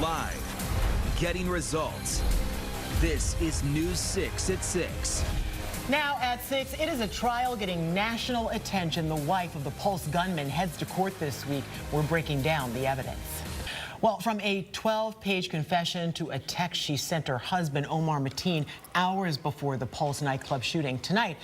Live, getting results. This is News 6 at 6. Now at 6, it is a trial getting national attention. The wife of the Pulse gunman heads to court this week. We're breaking down the evidence. Well, from a 12-page confession to a text she sent her husband, Omar Mateen, hours before the Pulse nightclub shooting. Tonight,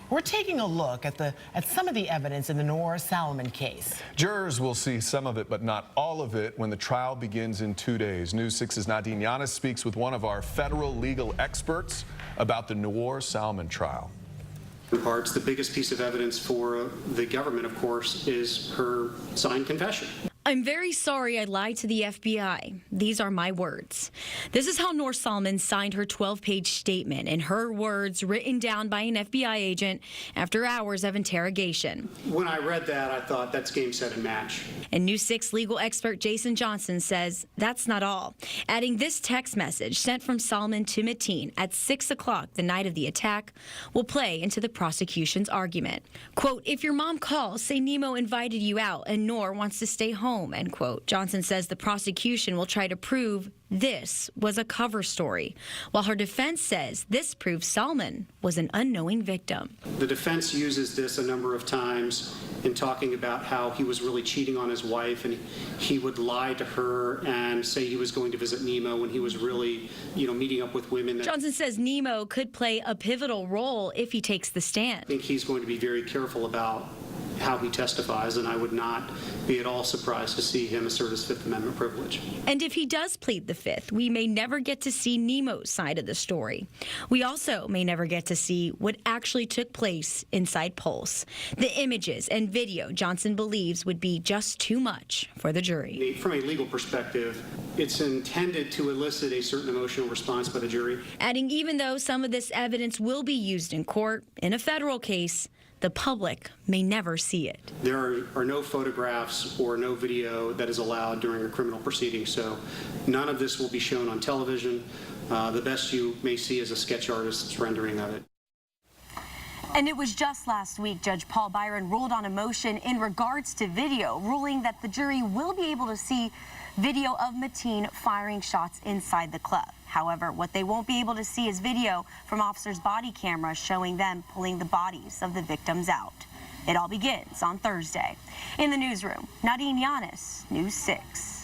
we're taking a look at some of the evidence in the Noor Salman case. Jurors will see some of it, but not all of it, when the trial begins in 2 days. News 6's Nadine Yanis speaks with one of our federal legal experts about the Noor Salman trial. The biggest piece of evidence for the government, of course, is her signed confession. I'm very sorry I lied to the FBI. These are my words. This is how Noor Salman signed her 12-page statement, in her words, written down by an FBI agent after hours of interrogation. When I read that, I thought that's game, set, and match. And News 6 legal expert Jason Johnson says that's not all, adding this text message sent from Salman to Mateen at 6 o'clock the night of the attack will play into the prosecution's argument. Quote, if your mom calls, say Nemo invited you out and Noor wants to stay home, end quote. Johnson says the prosecution will try to prove this was a cover story, while her defense says this proves Salman was an unknowing victim. The defense uses this a number of times in talking about how he was really cheating on his wife, and he would lie to her and say he was going to visit Nemo when he was really, meeting up with women. Johnson says Nemo could play a pivotal role if he takes the stand. I think he's going to be very careful about how he testifies, and I would not be at all surprised to see him assert his Fifth Amendment privilege. And if he does plead the Fifth, we may never get to see Nemo's side of the story. We also may never get to see what actually took place inside Pulse. The images and video Johnson believes would be just too much for the jury. From a legal perspective, it's intended to elicit a certain emotional response by the jury. Adding, even though some of this evidence will be used in court, in a federal case, the public may never see it. There are no photographs or no video that is allowed during a criminal proceeding, so none of this will be shown on television. The best you may see is a sketch artist's rendering of it. And it was just last week Judge Paul Byron ruled on a motion in regards to video, ruling that the jury will be able to see video of Mateen firing shots inside the club. However, what they won't be able to see is video from officers' body cameras showing them pulling the bodies of the victims out. It all begins on Thursday. In the newsroom, Nadine Yanis, News 6.